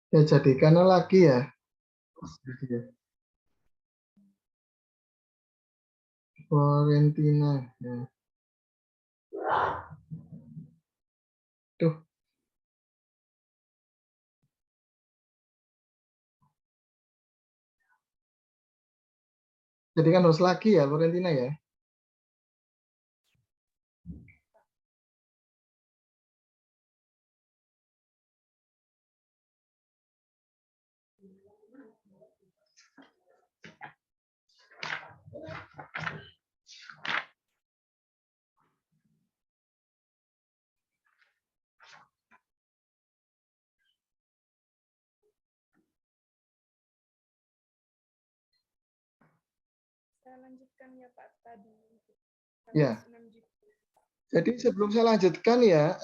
Ya jadikannya lagi ya. Fiorentina. Ya. Tuh, jadikan harus lagi ya Fiorentina ya. Saya lanjutkan ya Pak tadi. Ya. Jadi sebelum saya lanjutkan ya,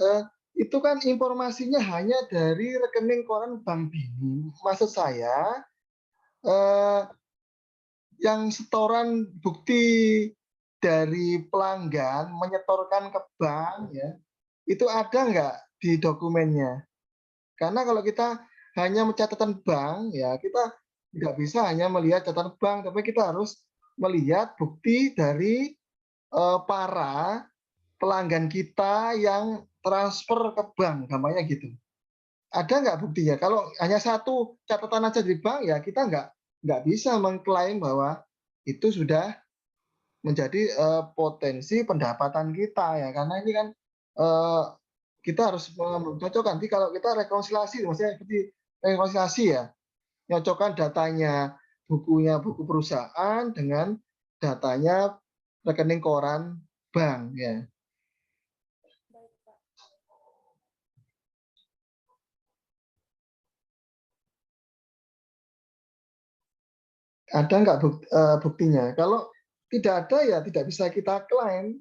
itu kan informasinya hanya dari rekening koran Bank Bini. Maksud saya, yang setoran bukti dari pelanggan menyetorkan ke bank ya, itu ada nggak di dokumennya? Karena kalau kita hanya catatan bank ya, kita tidak bisa hanya melihat catatan bank, tapi kita harus melihat bukti dari para pelanggan kita yang transfer ke bank, namanya gitu. Ada nggak buktinya? Kalau hanya satu catatan aja di bank ya kita nggak bisa mengklaim bahwa itu sudah menjadi potensi pendapatan kita ya, karena ini kan kita harus mencocokkan. Nanti kalau kita rekonsiliasi, maksudnya seperti rekonsiliasi ya, nyocokkan datanya buku perusahaan dengan datanya rekening koran bank ya. Ada nggak buktinya? Kalau tidak ada ya tidak bisa kita klaim,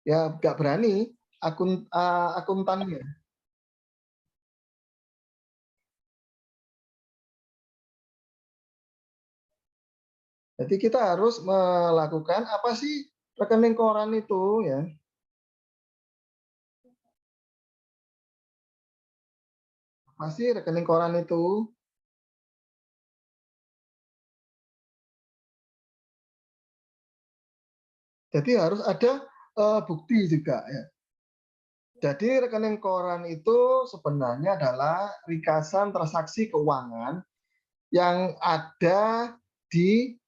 ya nggak berani akuntannya. Jadi kita harus melakukan apa sih rekening koran itu ya? Apa sih rekening koran itu? Jadi harus ada bukti juga ya. Jadi rekening koran itu sebenarnya adalah ringkasan transaksi keuangan yang ada di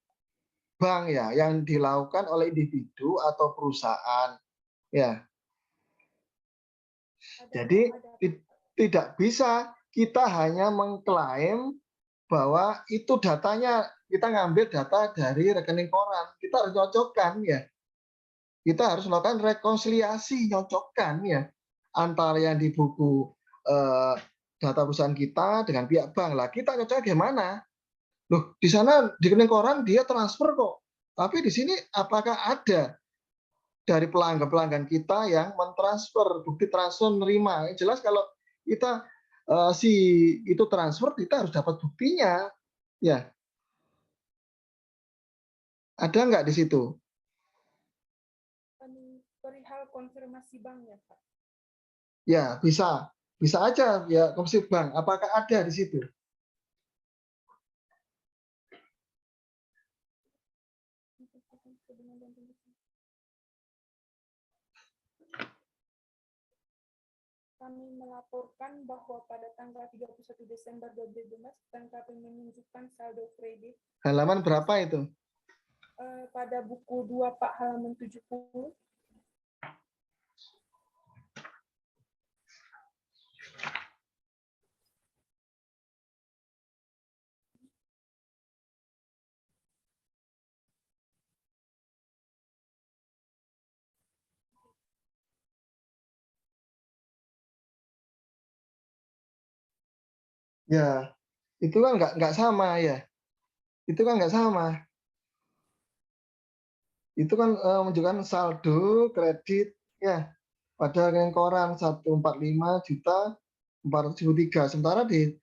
bank ya, yang dilakukan oleh individu atau perusahaan ya. Jadi tidak bisa kita hanya mengklaim bahwa itu datanya, kita ngambil data dari rekening koran, kita harus nyocokkan ya. Kita harus melakukan rekonsiliasi, nyocokkan ya antara yang di buku data perusahaan kita dengan pihak bank. Lah kita nyocoknya gimana? Loh, di sana di rekening koran dia transfer kok. Tapi di sini apakah ada dari pelanggan-pelanggan kita yang mentransfer, bukti transfer menerima? Yang jelas kalau kita si itu transfer, kita harus dapat buktinya. Ya, ada nggak di situ? Perihal konfirmasi bank ya Pak? Ya, bisa. Bisa aja ya konfirmasi bank. Apakah ada di situ? Kami melaporkan bahwa pada tanggal 31 Desember 2012 KPM menunjukkan saldo kredit. Halaman berapa itu? Pada buku 2 Pak, halaman 70. Ya, itu kan nggak sama ya. Itu kan nggak sama. Itu kan menunjukkan saldo kredit ya pada rekening koran 145.473. Sementara di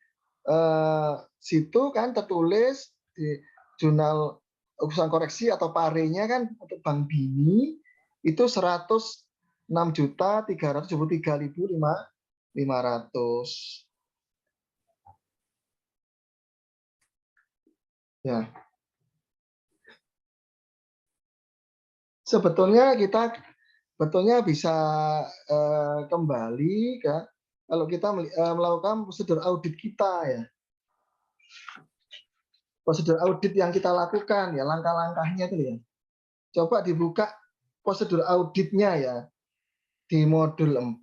situ kan tertulis di jurnal urusan koreksi atau parenya kan untuk Bank Bini itu 106.373.500. Ya. Sebetulnya kita bisa kembali ke kalau kita melakukan prosedur audit kita ya. Prosedur audit yang kita lakukan ya, langkah-langkahnya itu ya. Coba dibuka prosedur auditnya ya. Di modul 4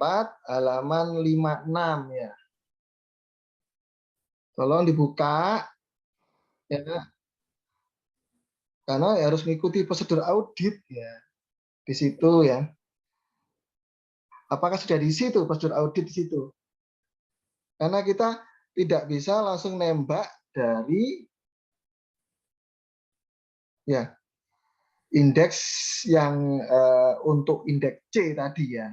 halaman 56 ya. Tolong dibuka ya. Karena harus mengikuti prosedur audit ya. Di situ ya. Apakah sudah diisi tuh prosedur audit di situ? Karena kita tidak bisa langsung nembak dari ya indeks yang untuk indeks C tadi ya.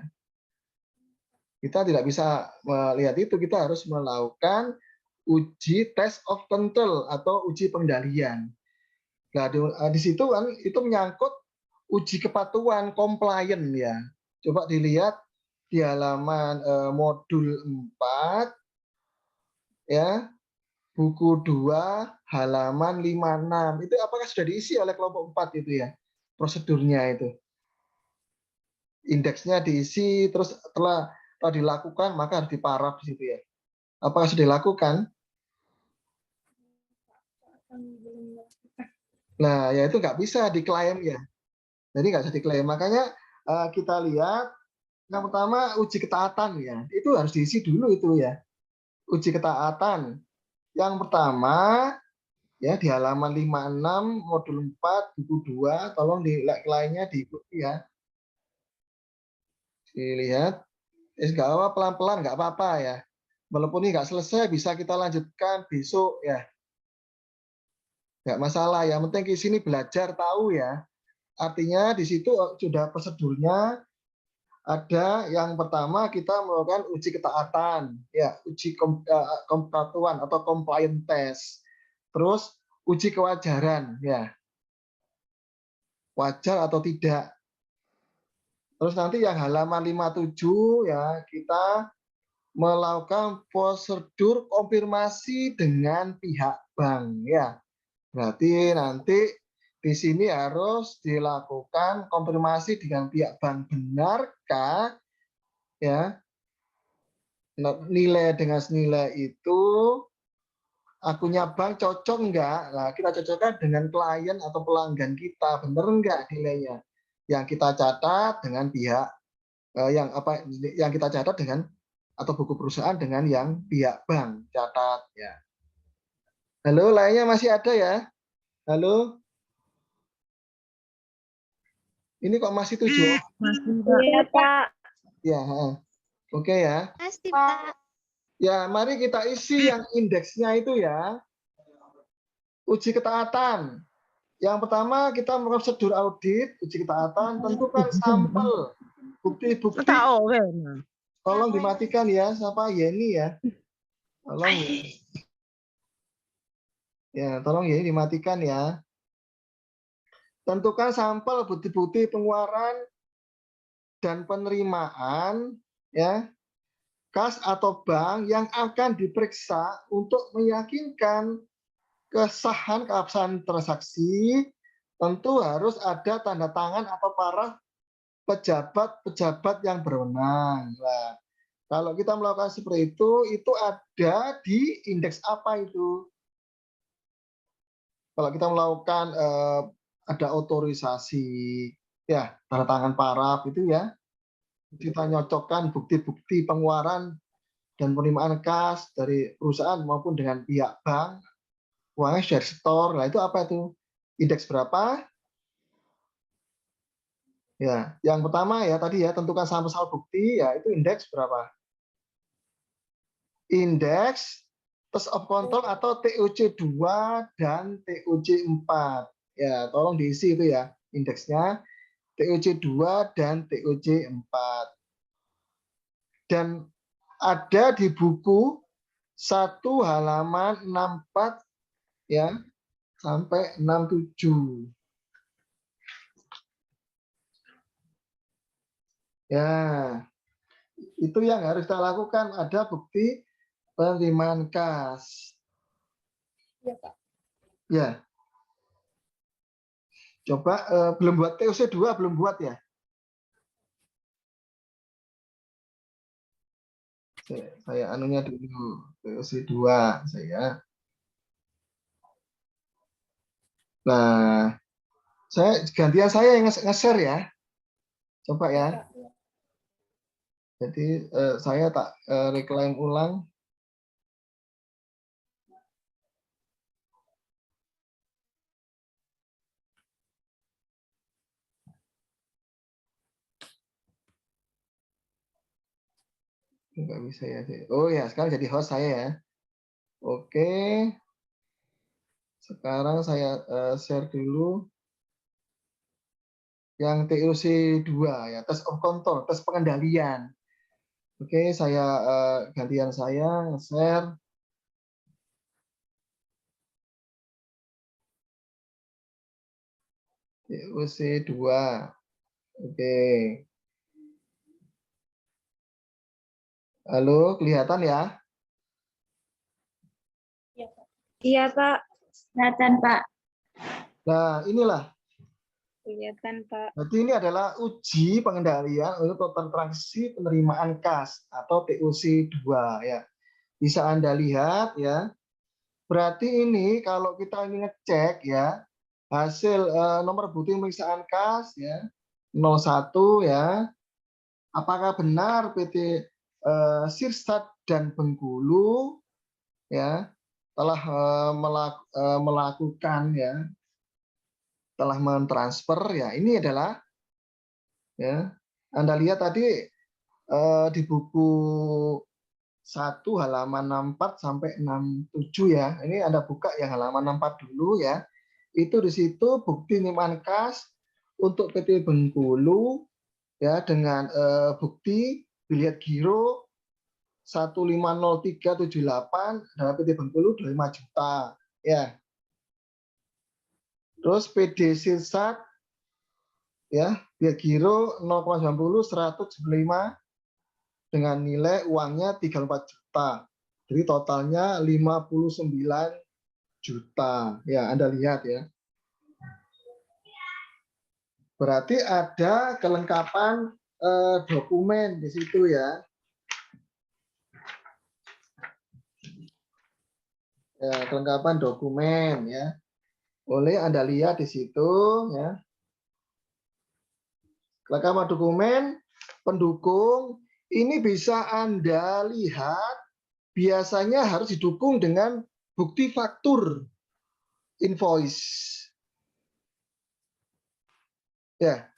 Kita tidak bisa melihat itu, kita harus melakukan uji test of control atau uji pengendalian. Nah, di situ kan itu menyangkut uji kepatuhan compliant ya. Coba dilihat di halaman modul 4 ya, buku 2 halaman 56. Itu apakah sudah diisi oleh kelompok 4 itu ya? Prosedurnya itu. Indeksnya diisi, terus setelah dilakukan maka harus diparaf di situ ya. Apakah sudah dilakukan? Nah, ya itu nggak bisa diklaim ya. Jadi nggak bisa diklaim. Makanya kita lihat yang pertama uji ketaatan ya. Itu harus diisi dulu itu ya. Uji ketaatan. Yang pertama ya di halaman 56 modul 4 buku 2, tolong di lainnya diikuti ya. Dilihat. Nggak apa pelan-pelan nggak apa-apa ya. Walaupun ini nggak selesai bisa kita lanjutkan besok ya. Nggak masalah, yang penting di sini belajar tahu ya. Artinya di situ sudah prosedurnya ada. Yang pertama kita melakukan uji ketaatan, ya uji kepatuhan atau compliance test. Terus uji kewajaran, ya wajar atau tidak. Terus nanti yang halaman 57 ya kita melakukan prosedur konfirmasi dengan pihak bank ya. Berarti nanti di sini harus dilakukan konfirmasi dengan pihak bank, benarkah ya nilai dengan senilai itu akunnya bank cocok enggak? Nah, kita cocokkan dengan klien atau pelanggan kita, benar enggak nilainya? Yang kita catat dengan pihak yang kita catat dengan atau buku perusahaan dengan yang pihak bank catat ya. Halo, lainnya masih ada ya? Halo? Ini kok masih 7 orang? Iya, Pak. Ya, oke ya. Pasti, Pak. Ya, mari kita isi yang indeksnya itu ya. Uji ketaatan. Yang pertama kita melakukan prosedur audit, uji ketaatan, tentukan sampel bukti-bukti. Tolong dimatikan ya, siapa Yeni ya. Tolong ya. Ya, tolong Yeni dimatikan ya. Tentukan sampel bukti-bukti pengeluaran dan penerimaan ya kas atau bank yang akan diperiksa untuk meyakinkan kesahan keabsahan transaksi. Tentu harus ada tanda tangan atau para pejabat-pejabat yang berwenang. Nah, kalau kita melakukan seperti itu ada di indeks apa itu? Kalau kita melakukan ada otorisasi, ya tanda tangan paraf itu ya, kita nyocokkan bukti-bukti pengeluaran dan penerimaan kas dari perusahaan maupun dengan pihak bank, uangnya sudah store. Nah itu apa itu? Indeks berapa? Ya, yang pertama ya tadi ya tentukan sampel bukti ya itu indeks berapa? Indeks test of control atau TOC 2 dan TOC 4. Ya, tolong diisi itu ya indeksnya TOC 2 dan TOC 4. Dan ada di buku 1 halaman 64 ya sampai 67. Ya, itu yang harus kita lakukan. Ada bukti penerimaan kas. Iya, Pak. Ya, Coba belum buat TOC 2, belum buat ya? Saya anunya dulu, TOC 2 saya. Nah, gantian saya yang nge-share ya. Coba ya. Kak. Ya. Jadi saya tak reclaim ulang. Nggak bisa ya. Oh ya, sekarang jadi host saya ya. Oke. Sekarang saya share dulu yang TOC 2 ya, test of control, tes pengendalian. Oke, saya gantian saya nge-share. TOC 2. Oke. Halo, kelihatan ya? Iya, Kak. Iya, Pak. Kelihatan, Pak. Nah, inilah. Kelihatan, Pak. Berarti ini adalah uji pengendalian untuk total transaksi penerimaan kas atau TOC 2 ya. Bisa Anda lihat ya. Berarti ini kalau kita ingin ngecek ya hasil nomor bukti pemeriksaan kas ya 01 ya. Apakah benar PT Sirsat dan Bengkulu ya telah melakukan ya, telah mentransfer ya. Ini adalah ya, Anda lihat tadi di buku 1 halaman 64 sampai 67 ya. Ini Anda buka yang halaman 64 dulu ya. Itu di situ bukti penerimaan kas untuk PT Bengkulu ya dengan bukti biliet giro 1503788 dalam PT Bengkulu 25 juta ya. Terus PD Sirsat ya, biliet giro 0,90 175 dengan nilai uangnya 34 juta. Jadi totalnya 59 juta. Ya, Anda lihat ya. Berarti ada kelengkapan dokumen di situ ya. Ya, kelengkapan dokumen ya. Boleh Anda lihat di situ ya. Kelengkapan dokumen pendukung ini bisa Anda lihat biasanya harus didukung dengan bukti faktur invoice. Ya.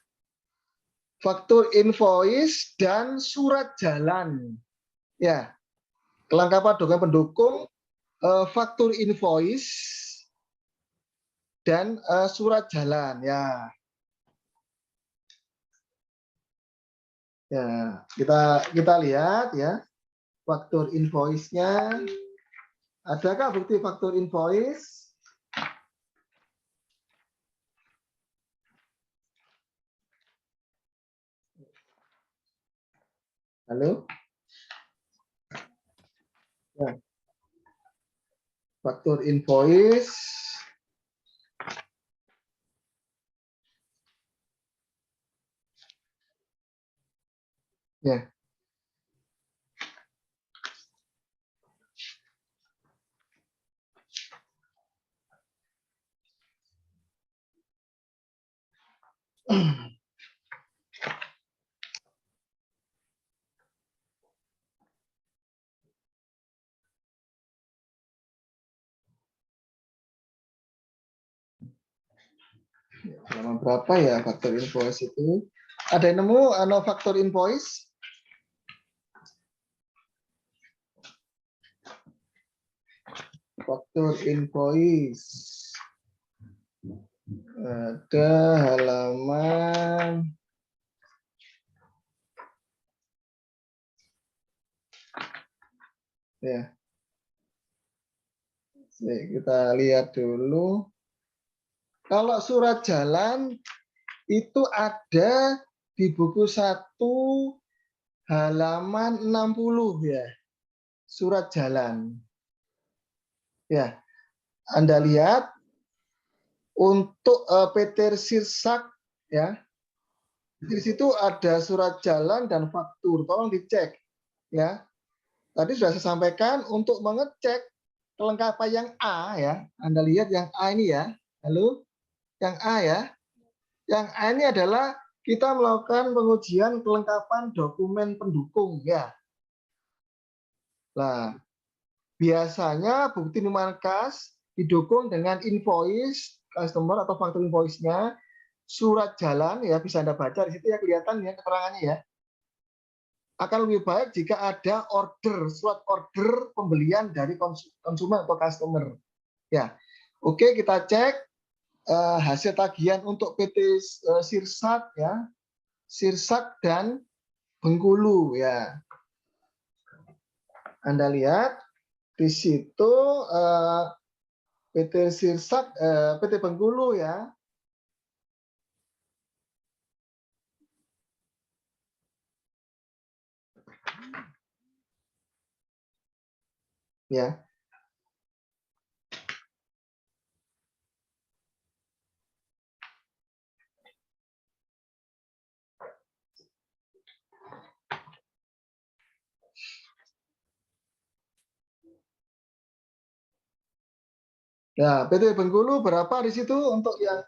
Faktur invoice dan surat jalan. Ya. Kelengkapan dokumen pendukung faktur invoice dan surat jalan ya. Ya, kita lihat ya. Faktur invoice-nya. Adakah bukti faktur invoice? Halo? Ya. Faktur invoice. Ya. Halaman berapa ya faktur invoice itu? Ada yang nemu faktur invoice? Faktur invoice. Ada halaman ya. Kita lihat dulu. Kalau surat jalan itu ada di buku 1 halaman 60 ya. Surat jalan. Ya. Anda lihat Untuk PT Sirsak ya, di situ ada surat jalan dan faktur. Tolong dicek ya. Tadi sudah saya sampaikan untuk mengecek kelengkapan yang A ya. Anda lihat yang A ini ya. Halo, yang A ya. Yang A ini adalah kita melakukan pengujian kelengkapan dokumen pendukung ya. Nah, biasanya bukti minuman kas didukung dengan invoice customer atau faktur invoice-nya, surat jalan ya, bisa Anda baca di situ ya, kelihatan ya keterangannya ya. Akan lebih baik jika ada order, surat order pembelian dari konsumen atau customer. Ya, oke, kita cek hasil tagihan untuk PT Sirsak ya, Sirsak dan Bengkulu ya. Anda lihat di situ PT Sirsak, PT Bengkulu ya. Ya. Ya, PT Bengkulu berapa di situ untuk yang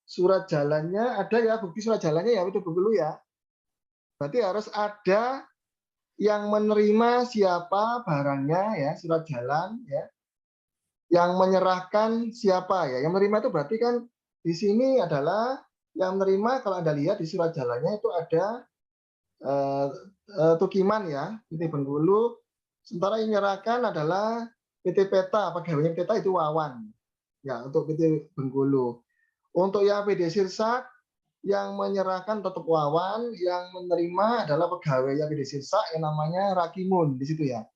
surat jalannya ada ya, bukti surat jalannya ya PT Bengkulu ya. Berarti harus ada yang menerima siapa barangnya ya, surat jalan ya. Yang menyerahkan siapa ya. Yang menerima itu berarti kan di sini adalah yang menerima, kalau Anda lihat di surat jalannya itu ada Tukiman ya, PT Bengkulu. Sementara yang menyerahkan adalah PT Peta, pegawainya Peta itu Wawan. Ya, untuk PT Bengkulu. Untuk yang PD Sirsak, yang menyerahkan tetap Wawan, yang menerima adalah pegawai yang PD Sirsak yang namanya Rakimun di situ ya.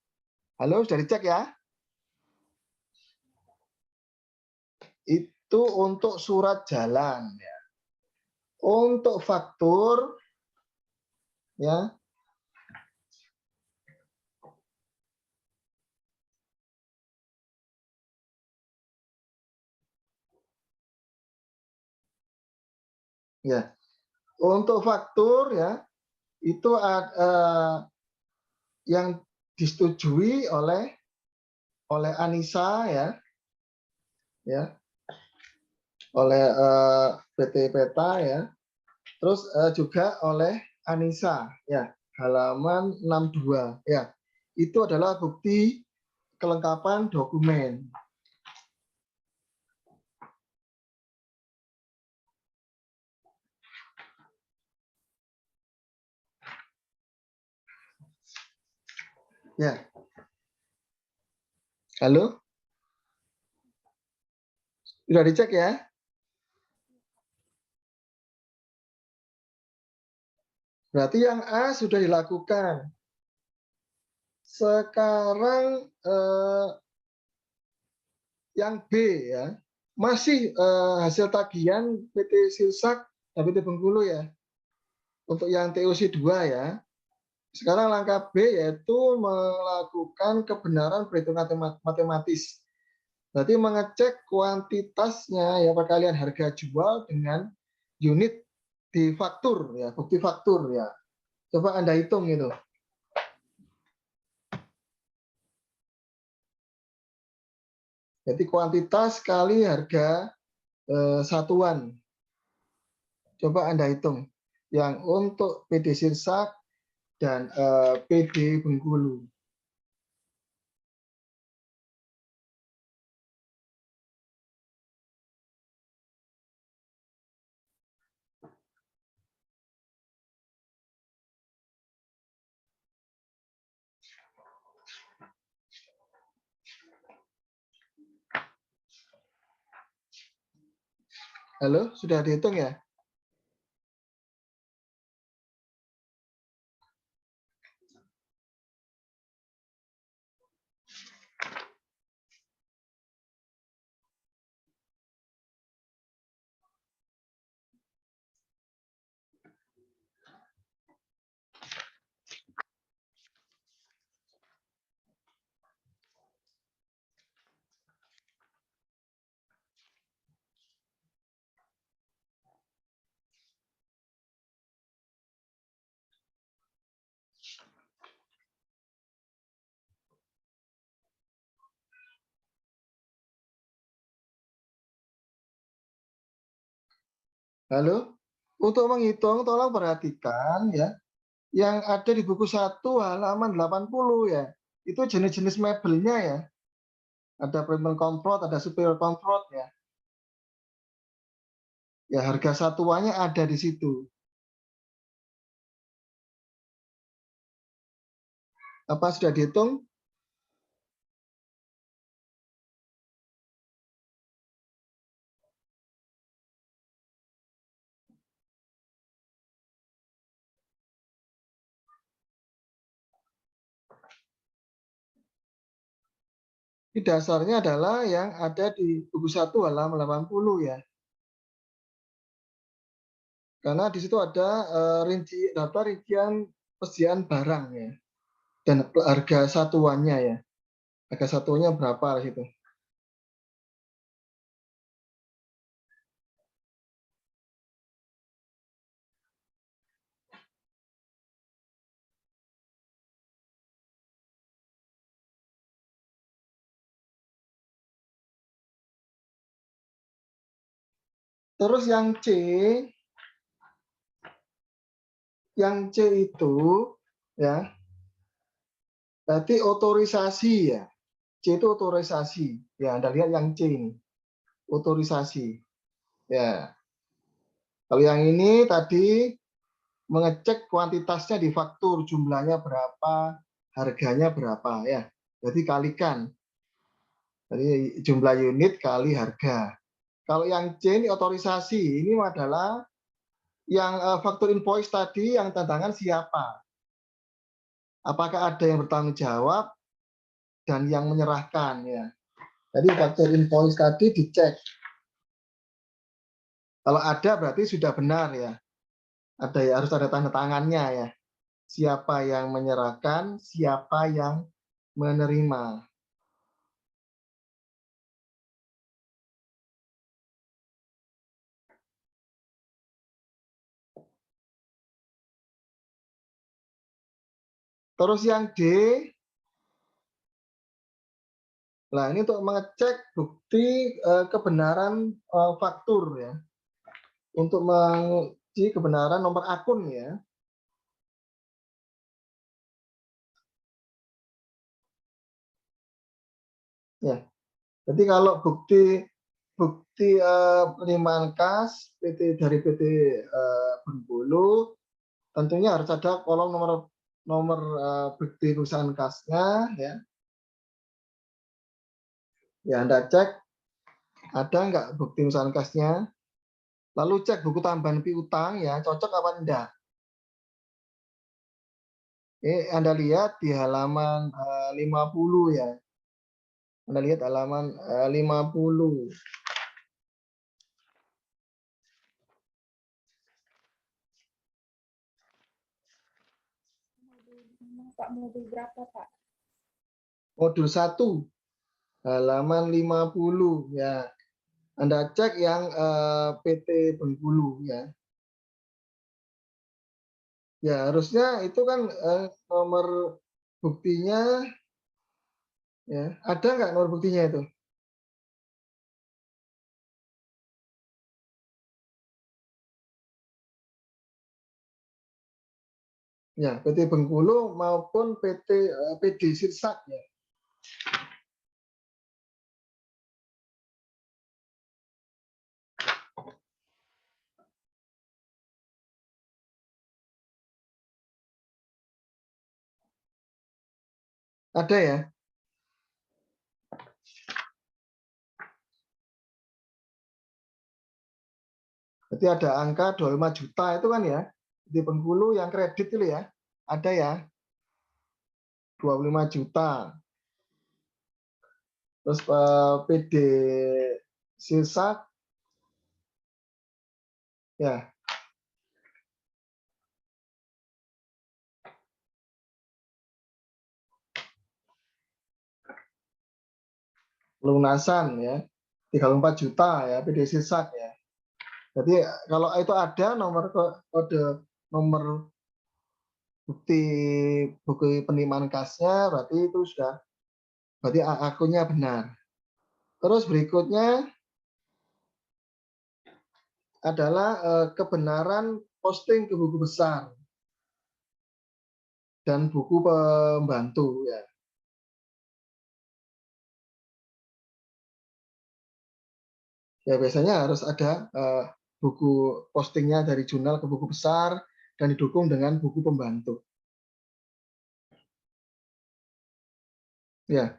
Halo, sudah dicek ya? Itu untuk surat jalan ya. Untuk faktur ya. Ya. Untuk faktur ya, itu yang disetujui oleh Anissa ya. Ya. Oleh PT Peta ya. Terus juga oleh Anissa ya, halaman 62 ya. Itu adalah bukti kelengkapan dokumen. Ya. Halo? Sudah dicek ya? Berarti yang A sudah dilakukan. Sekarang yang B ya. Masih hasil tagihan PT Sirsak dan PT Bengkulu ya. Untuk yang TOC 2 ya. Sekarang langkah B yaitu melakukan kebenaran perhitungan matematis. Berarti mengecek kuantitasnya ya, perkalian harga jual dengan unit di faktur ya, bukti faktur ya. Coba Anda hitung itu. Jadi kuantitas kali harga satuan. Coba Anda hitung. Yang untuk PD Sirsak dan PD Bengkulu. Halo, sudah dihitung ya? Halo? Untuk menghitung tolong perhatikan ya, yang ada di buku 1 halaman 80 ya. Itu jenis-jenis mebelnya ya. Ada premium comfort, ada superior comfort ya. Ya, harga satuannya ada di situ. Apa sudah dihitung? Di dasarnya adalah yang ada di buku 1 halaman 80 ya. Karena di situ ada data rincian persediaan barang ya. Dan harga satuannya ya. Harga satuannya berapa di situ. Terus yang C itu ya, berarti otorisasi ya. C itu otorisasi. Ya, Anda lihat yang C ini. Otorisasi. Ya. Kalau yang ini tadi mengecek kuantitasnya di faktur, jumlahnya berapa, harganya berapa ya. Jadi kalikan. Jadi jumlah unit kali harga. Kalau yang C ini otorisasi, ini adalah yang faktur invoice tadi yang tanda tangan siapa. Apakah ada yang bertanggung jawab dan yang menyerahkan ya. Jadi faktur invoice tadi dicek. Kalau ada berarti sudah benar ya. Ada ya, harus ada tanda tangannya ya. Siapa yang menyerahkan, siapa yang menerima. Terus yang D, nah ini untuk mengecek bukti kebenaran faktur ya. Untuk menguji kebenaran nomor akun ya. Ya. Jadi kalau bukti penerimaan kas dari PT Bengkulu, tentunya harus ada kolom nomor bukti perusahaan kasnya ya. Ya, Anda cek ada nggak bukti perusahaan kasnya. Lalu cek buku tambahan piutang ya, cocok apa enggak. Anda lihat di halaman 50 ya. Anda lihat halaman 50. Pak, modul berapa, Pak? Modul 1 halaman 50 ya. Anda cek yang PT Bengkulu ya. Ya, harusnya itu kan nomor buktinya ya. Ada nggak nomor buktinya itu? Ya, PT Bengkulu maupun PD Sirsak ya. Ada ya? Berarti ada angka 25 juta itu kan ya. Di Bengkulu yang kredit itu ya. Ada ya. 25 juta. Terus PD Sirsak ya. Lunasan ya. 34 juta ya PD Sirsak ya. Jadi kalau itu ada nomor kode nomor bukti penerimaan kasnya, berarti itu sudah, berarti akunnya benar. Terus berikutnya adalah kebenaran posting ke buku besar dan buku pembantu ya. Ya biasanya harus ada buku postingnya dari jurnal ke buku besar dan didukung dengan buku pembantu. Ya,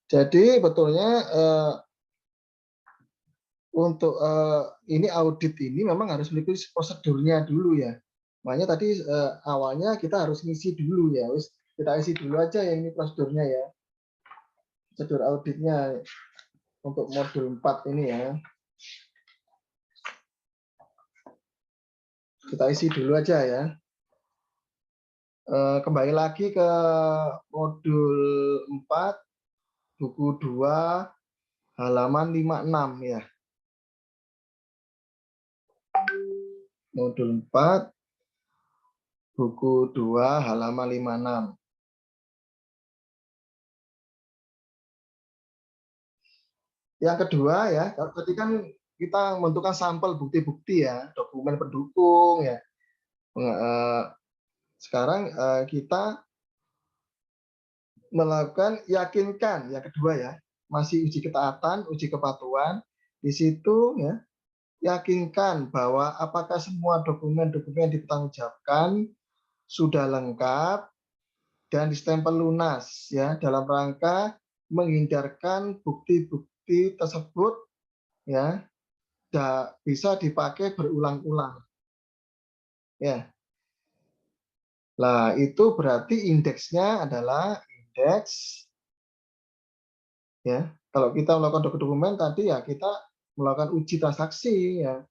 jadi betulnya untuk ini audit ini memang harus mengikuti prosedurnya dulu ya. Makanya tadi awalnya kita harus ngisi dulu ya. Wis kita isi dulu aja ya ini prosedurnya ya. Prosedur auditnya untuk modul 4 ini ya. Kita isi dulu aja ya. Kembali lagi ke modul 4 buku 2 halaman 56 ya. Modul 4 buku 2 halaman 56. Yang kedua ya, tadi kan kita menentukan sampel bukti-bukti ya, dokumen pendukung ya. Sekarang kita melakukan yakinkan yang kedua ya, masih uji ketaatan, uji kepatuhan. Di situ ya, yakinkan bahwa apakah semua dokumen-dokumen yang dipertanggungjawabkan sudah lengkap dan distempel lunas ya dalam rangka menghindarkan bukti-bukti tersebut ya bisa dipakai berulang-ulang. Ya. Nah, itu berarti indeksnya adalah indeks ya. Kalau kita melakukan dokumen tadi ya kita melakukan uji transaksi ya.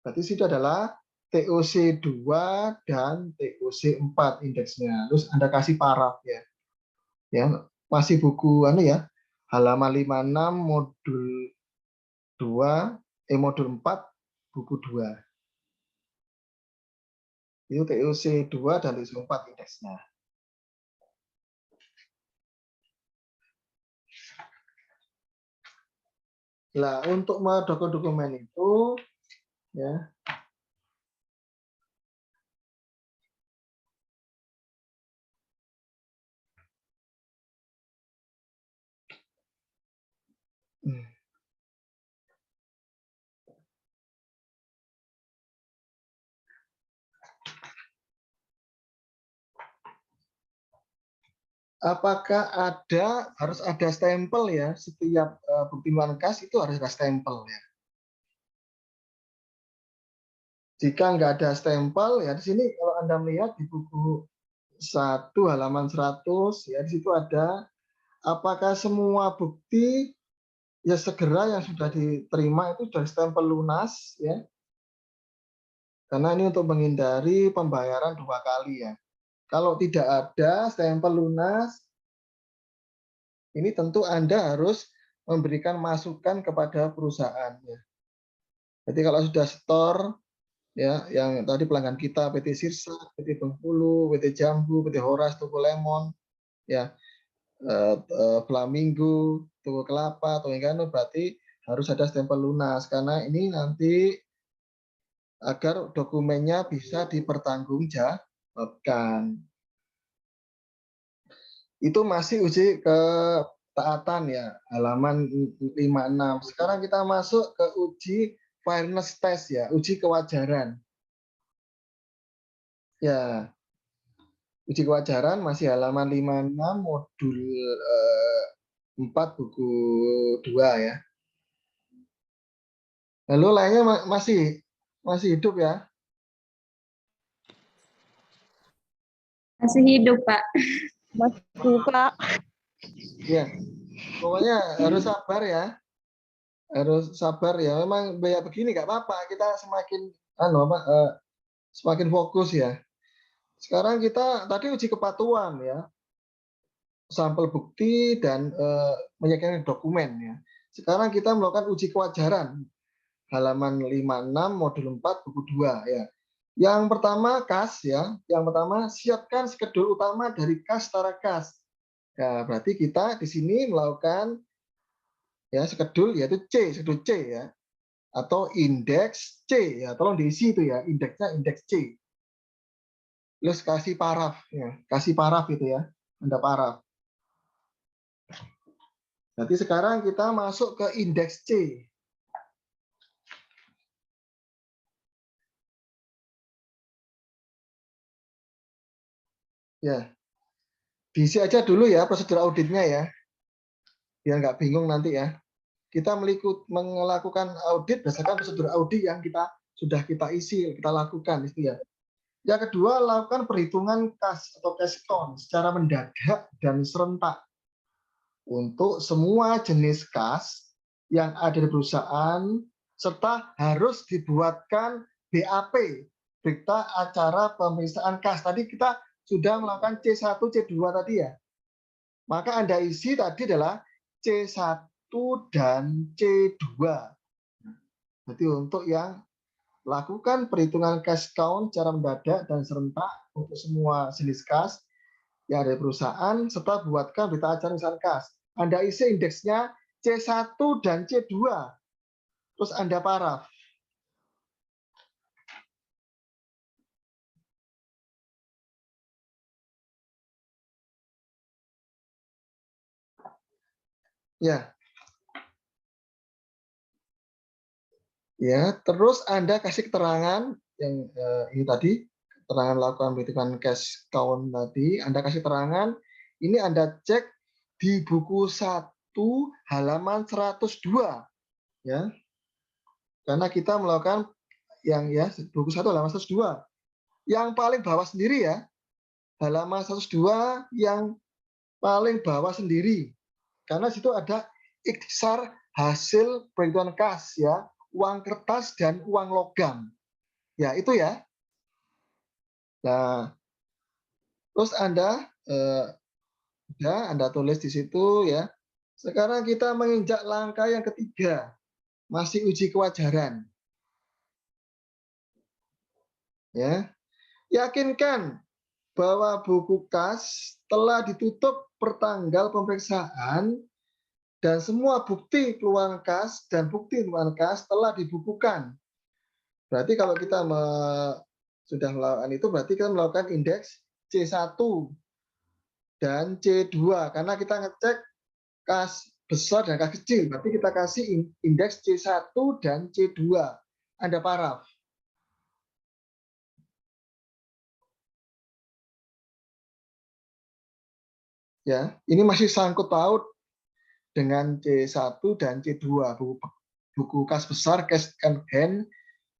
Berarti itu adalah TOC 2 dan TOC 4 indeksnya. Terus Anda kasih paraf ya. Ya, masih buku ya. Halaman 56 modul 2 modul 4 buku 2. Itu TOC 2 dan TOC 4 indeksnya. Nah, untuk dokumen itu ya apakah harus ada stempel ya setiap bukti kas itu harus ada stempel ya. Jika nggak ada stempel ya di sini kalau Anda melihat di buku 1 halaman 100 ya di situ ada apakah semua bukti ya segera yang sudah diterima itu sudah stempel lunas ya. Karena ini untuk menghindari pembayaran 2 kali ya. Kalau tidak ada stempel lunas ini tentu Anda harus memberikan masukan kepada perusahaannya. Jadi kalau sudah store ya yang tadi pelanggan kita PT Sirsa, PT Bengkulu, PT Jambu, PT Horas, Toko Lemon, ya Flamingo, Toko Kelapa, Toko Ikan berarti harus ada stempel lunas karena ini nanti agar dokumennya bisa dipertanggungjawabkan. Itu masih uji ketaatan ya, halaman 56. Sekarang kita masuk ke uji fairness test ya, uji kewajaran. Ya, uji kewajaran masih halaman 56 modul 4 buku 2 ya. Lalu lainnya masih hidup ya? Masih hidup, Pak. Masih, Pak. Ya, pokoknya harus sabar ya. Harus sabar ya. Memang kayak begini nggak apa-apa. Kita semakin semakin fokus ya. Sekarang kita tadi uji kepatuhan ya. Sampel bukti dan meyakinkan dokumen ya. Sekarang kita melakukan uji kewajaran. Halaman 56 modul 4 buku 2 ya. Yang pertama kas ya. Yang pertama siapkan skedul utama dari kas setara kas. Ya, berarti kita di sini melakukan ya skedul yaitu skedul C ya. atau indeks C ya, tolong diisi itu ya, indeksnya indeks C. Terus kasih paraf ya, kasih paraf itu ya, Anda paraf. Nanti sekarang kita masuk ke indeks C. Ya, diisi aja dulu ya prosedur auditnya ya, biar nggak bingung nanti ya. Kita melakukan audit berdasarkan prosedur audit yang sudah kita isi, kita lakukan itu ya. Yang kedua, lakukan perhitungan kas atau cash count secara mendadak dan serentak untuk semua jenis kas yang ada di perusahaan, serta harus dibuatkan BAP, berita acara pemeriksaan kas. Tadi kita sudah melakukan C1, C2 tadi ya. Maka Anda isi tadi adalah C1 dan C2. Jadi untuk yang lakukan perhitungan cash count secara mendadak dan serentak untuk semua jenis kas yang ada di perusahaan, serta buatkan berita acara pemeriksaan kas. Anda isi indeksnya C1 dan C2. Terus Anda paraf. Ya. Ya, terus Anda kasih keterangan yang ini tadi, keterangan lakukan perhitungan cash count tadi, Anda kasih keterangan, ini Anda cek di buku 1 halaman 102 ya. Karena kita melakukan yang ya buku 1 halaman 102. Yang paling bawah sendiri ya. Halaman 102 yang paling bawah sendiri. Karena situ ada ikhtisar hasil perhitungan kas ya, uang kertas dan uang logam. Ya, itu ya. Nah, terus Anda Anda tulis di situ ya. Sekarang kita menginjak langkah yang ketiga, masih uji kewajaran. Ya. Yakinkan bahwa buku kas telah ditutup pertanggal pemeriksaan dan semua bukti keluaran kas dan bukti keluaran kas telah dibukukan. Berarti kalau kita sudah melakukan itu, berarti kita melakukan indeks C1 dan C2 karena kita ngecek kas besar dan kas kecil. Berarti kita kasih indeks C1 dan C2. Anda paraf. Ya, ini masih sangkut paut dengan C1 dan C2, buku kas besar, cash and hand,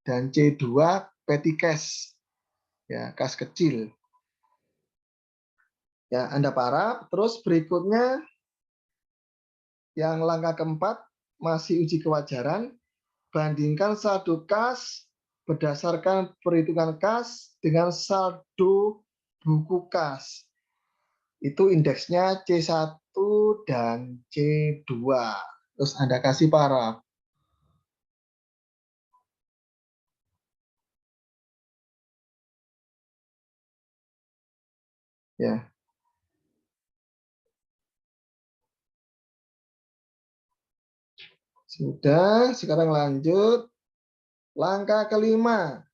dan C2 petty cash, ya, kas kecil. Ya, Anda paraf. Terus berikutnya, yang langkah keempat, masih uji kewajaran, bandingkan saldo kas berdasarkan perhitungan kas dengan saldo buku kas. Itu indeksnya C1 dan C2. Terus Anda kasih paraf. Ya. Sudah, sekarang lanjut. Langkah kelima.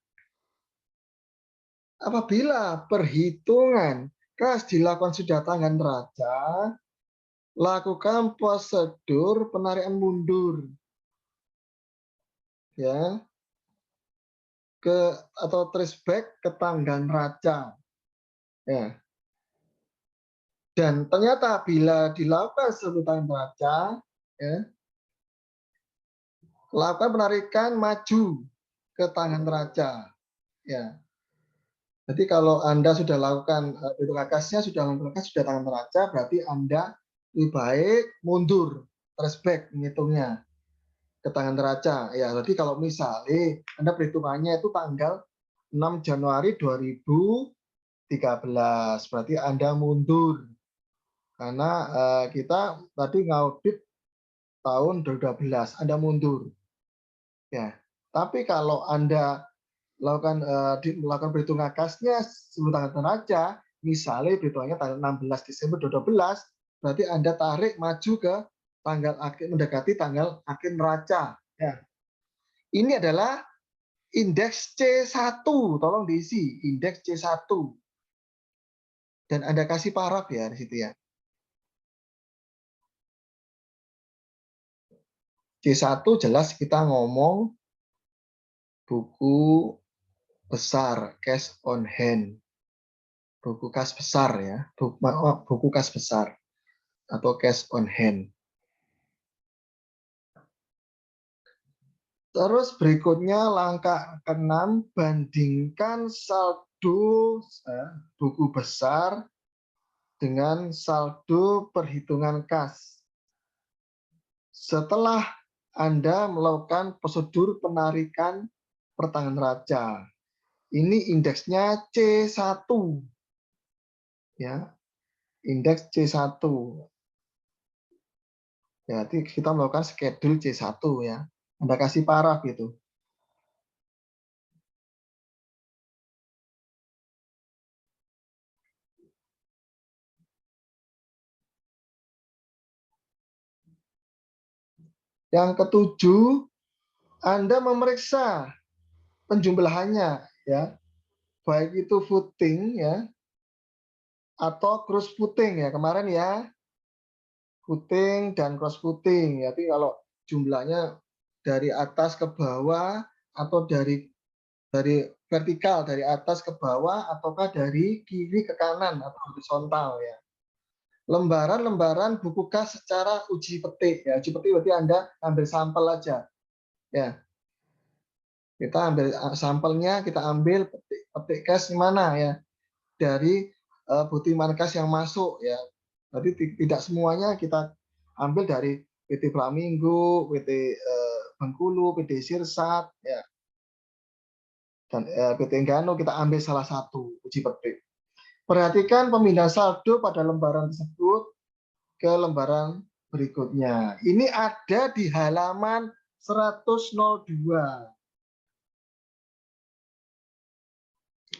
Apabila perhitungan kas dilakukan sudah tangan neraca, lakukan prosedur penarikan mundur. Ya. Atau traceback ke tanggal neraca. Ya. Dan ternyata bila dilakukan sebelum tanggal neraca, ya, lakukan penarikan maju ke tangan neraca. Ya. Jadi kalau Anda sudah lakukan perhitungan kasnya, sudah tangan neraca, berarti Anda lebih baik mundur, traceback menghitungnya ke tangan neraca. Ya, berarti kalau misalnya Anda perhitungannya itu tanggal 6 Januari 2013, berarti Anda mundur. Karena kita tadi ngaudit tahun 2012, Anda mundur. Ya, tapi kalau Anda melakukan perhitungan kasnya sebelum tanggal neraca, misalnya perhitungannya tanggal 16 Desember 2012, berarti Anda tarik maju ke tanggal akhir, mendekati tanggal akhir neraca. Ya. Ini adalah indeks C1, tolong diisi indeks C1. Dan Anda kasih paraf ya di situ ya. C1 jelas kita ngomong buku besar, cash on hand. Buku kas besar ya, buku kas besar atau cash on hand. Terus berikutnya langkah ke-6, bandingkan saldo buku besar dengan saldo perhitungan kas. Setelah Anda melakukan prosedur penarikan pertanganan neraca. Ini indeksnya C1. Ya. Indeks C1. Jadi kita melakukan schedule C1 ya. Anda kasih paraf gitu. Yang ketujuh, Anda memeriksa penjumlahannya ya. Baik itu footing ya atau cross footing ya kemarin ya. Footing dan cross footing. Jadi kalau jumlahnya dari atas ke bawah atau dari vertikal dari atas ke bawah ataukah dari kiri ke kanan atau horizontal ya. Lembaran-lembaran buku kas secara uji petik ya. Uji petik berarti Anda ambil sampel aja. Ya. Kita ambil sampelnya, kita ambil petik kas mana ya. Dari bukti mankas yang masuk ya. Jadi tidak semuanya kita ambil dari PT Flamingo, PT Bengkulu, PT Sirsat ya. Dan PT Enggano kita ambil salah satu uji petik. Perhatikan pemindahan saldo pada lembaran tersebut ke lembaran berikutnya. Ini ada di halaman 102.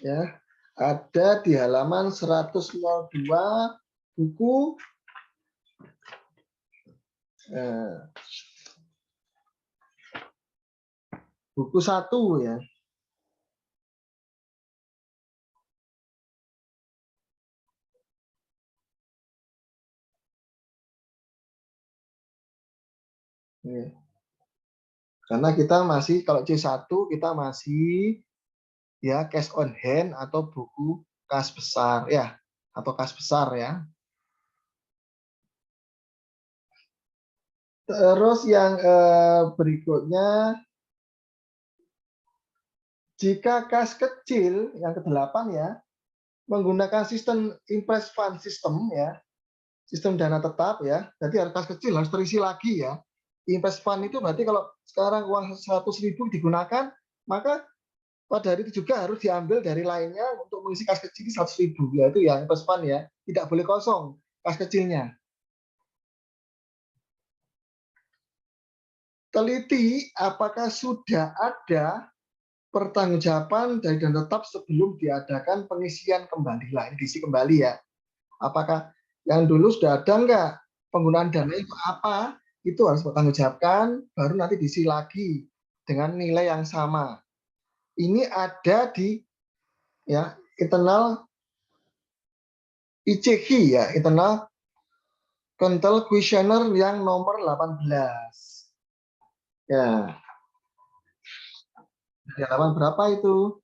Ya, ada di halaman 102 buku buku 1 ya. Karena kita masih kalau C1 kita masih ya cash on hand atau buku kas besar ya atau kas besar ya. Terus yang berikutnya, jika kas kecil yang ke-8 ya menggunakan sistem impress fund system ya, sistem dana tetap ya, jadi kas kecil harus terisi lagi ya. Impress fund itu berarti kalau sekarang uang 100.000 digunakan, maka pada hari itu juga harus diambil dari lainnya untuk mengisi kas kecil 100.000 ya, itu ya impress fund ya, tidak boleh kosong kas kecilnya. Teliti apakah sudah ada pertanggungjawaban dari dana tetap sebelum diadakan pengisian kembali lah, diisi kembali ya. Apakah yang dulu sudah ada enggak penggunaan dana itu apa? Itu harus bertanggungjawabkan, baru nanti diisi lagi dengan nilai yang sama. Ini ada di ya internal ICQ ya, internal control questionnaire yang nomor 18. Ya. Di halaman berapa itu?